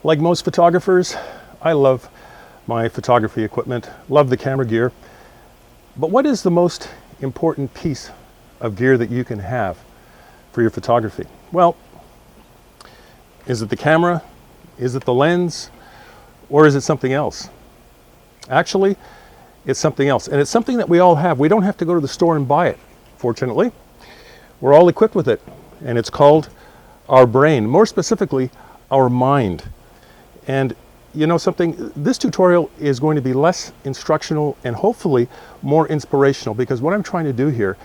Like most photographers, I love my photography equipment, love the camera gear. But what is the most important piece of gear that you can have for your photography? Well, is it the camera? Is it the lens? Or is it something else? Actually, it's something else. And it's something that we all have. We don't have to go to the store and buy it, fortunately. We're all equipped with it. And it's called our brain, more specifically, our mind. And you know something, this tutorial is going to be less instructional and hopefully more inspirational, because what I'm trying to do here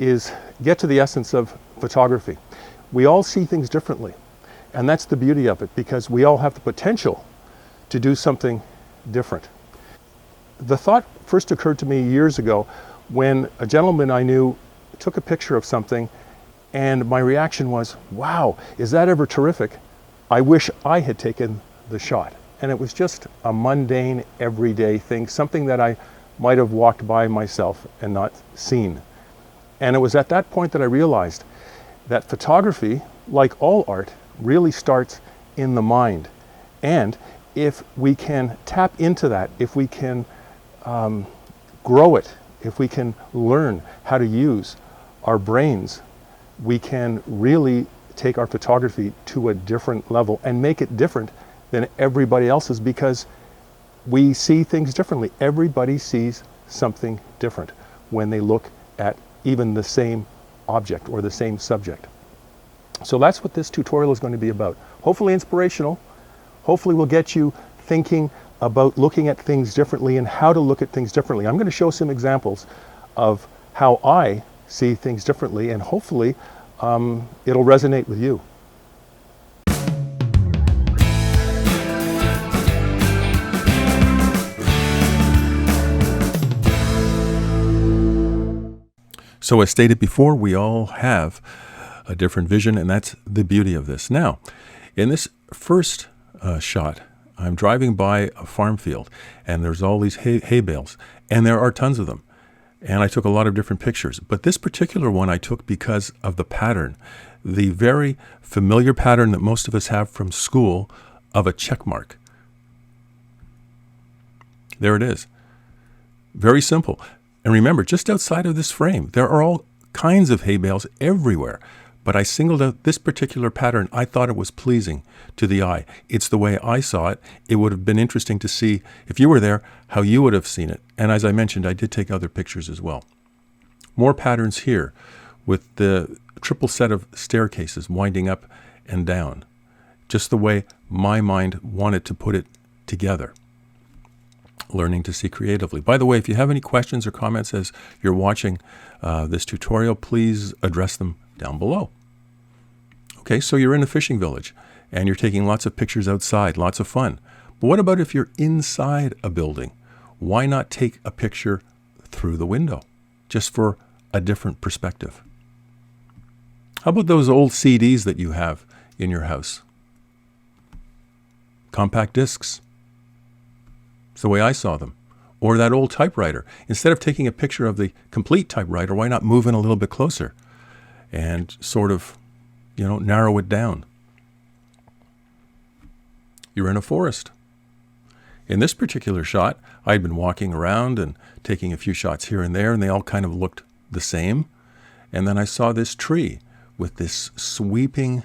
is get to the essence of photography. We all see things differently, and that's the beauty of it, because we all have the potential to do something different. The thought first occurred to me years ago when a gentleman I knew took a picture of something, and my reaction was, wow, is that ever terrific? I wish I had taken the shot. And it was just a mundane, everyday thing, something that I might have walked by myself and not seen. And it was at that point that I realized that photography, like all art, really starts in the mind. And if we can tap into that, if we can grow it, if we can learn how to use our brains, we can really take our photography to a different level and make it different than everybody else's, because we see things differently. Everybody sees something different when they look at even the same object or the same subject. So that's what this tutorial is going to be about. Hopefully inspirational. Hopefully will get you thinking about looking at things differently and how to look at things differently. I'm going to show some examples of how I see things differently, and hopefully it'll resonate with you. So as stated before, we all have a different vision, and that's the beauty of this. Now, in this first shot, I'm driving by a farm field, and there's all these hay bales, and there are tons of them. And I took a lot of different pictures. But this particular one I took because of the pattern, the very familiar pattern that most of us have from school of a check mark. There it is. Very simple. And remember, just outside of this frame, there are all kinds of hay bales everywhere. But I singled out this particular pattern. I thought it was pleasing to the eye. It's the way I saw it. It would have been interesting to see, if you were there, how you would have seen it. And as I mentioned, I did take other pictures as well. More patterns here with the triple set of staircases winding up and down. Just the way my mind wanted to put it together. Learning to see creatively. By the way, if you have any questions or comments as you're watching this tutorial, please address them down below. Okay, so you're in a fishing village and you're taking lots of pictures outside, lots of fun. But what about if you're inside a building? Why not take a picture through the window, just for a different perspective? How about those old CDs that you have in your house? Compact discs. It's the way I saw them. Or that old typewriter. Instead of taking a picture of the complete typewriter, why not move in a little bit closer and sort of, narrow it down? You're in a forest. In this particular shot, I'd been walking around and taking a few shots here and there, and they all kind of looked the same. And then I saw this tree with this sweeping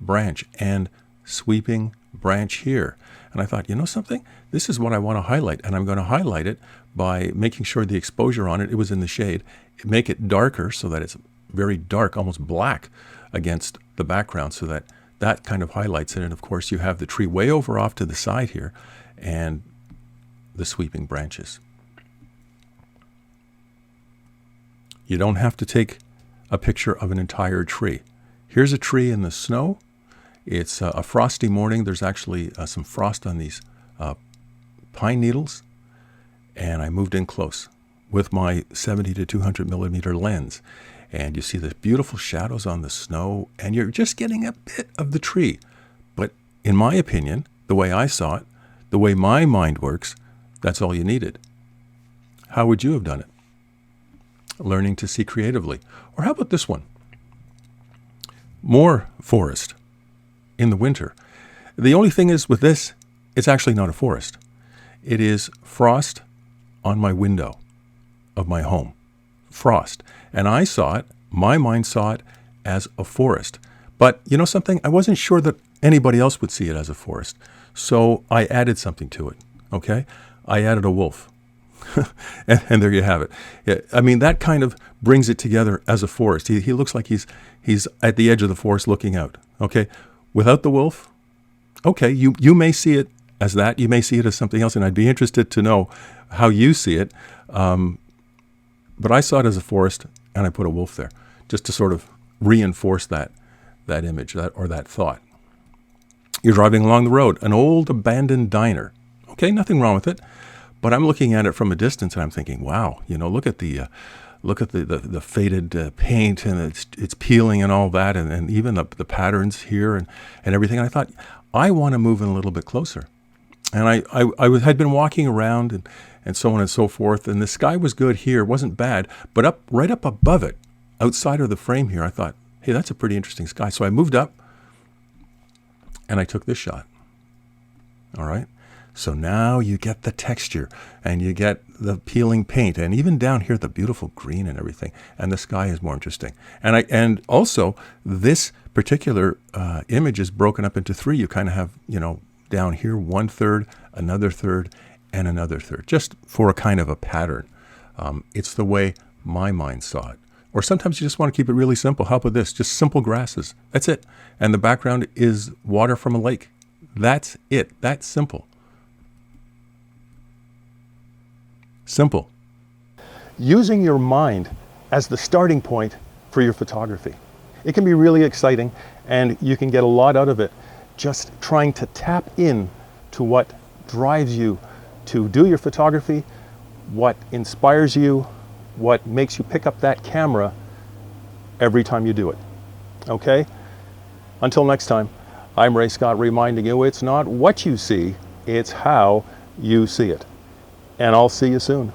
branch and sweeping branch here. And I thought, you know something? This is what I want to highlight. And I'm going to highlight it by making sure the exposure on it was in the shade. Make it darker so that it's very dark, almost black against the background, so that that kind of highlights it. And of course, you have the tree way over off to the side here and the sweeping branches. You don't have to take a picture of an entire tree. Here's a tree in the snow. It's a frosty morning. There's actually some frost on these pine needles. And I moved in close with my 70 to 200 millimeter lens. And you see the beautiful shadows on the snow, and you're just getting a bit of the tree. But in my opinion, the way I saw it, the way my mind works, that's all you needed. How would you have done it? Learning to see creatively. Or how about this one? More forest in the winter. The only thing is with this, it's actually not a forest. It is frost on my window of my home. Frost. And I saw it, my mind saw it as a forest. But you know something? I wasn't sure that anybody else would see it as a forest. So I added something to it, okay? I added a wolf. and there you have it. Yeah, I mean, that kind of brings it together as a forest. He looks like he's at the edge of the forest looking out, okay? Without the wolf, okay, you may see it as that. You may see it as something else, and I'd be interested to know how you see it. But I saw it as a forest, and I put a wolf there just to sort of reinforce that image or that thought. You're driving along the road, an old abandoned diner. Okay, nothing wrong with it, but I'm looking at it from a distance, and I'm thinking, wow, you know, look at the faded paint, and it's peeling and all that, and even the patterns here and everything. And I thought, I want to move in a little bit closer. And I had been walking around and so on and so forth, and the sky was good here, wasn't bad, but right up above it, outside of the frame here, I thought, hey, that's a pretty interesting sky. So I moved up, and I took this shot. All right? So now you get the texture, and you get the peeling paint, and even down here, the beautiful green and everything, and the sky is more interesting. And also, this particular image is broken up into three. You kind of have, you know, down here, 1/3, another third, and another third, just for a kind of a pattern. It's the way my mind saw it. Or sometimes you just want to keep it really simple. How about this? Just simple grasses. That's it. And the background is water from a lake. That's it. That's simple. Simple. Using your mind as the starting point for your photography. It can be really exciting, and you can get a lot out of it. Just trying to tap in to what drives you to do your photography, what inspires you, what makes you pick up that camera every time you do it. Okay? Until next time, I'm Ray Scott reminding you it's not what you see, it's how you see it. And I'll see you soon.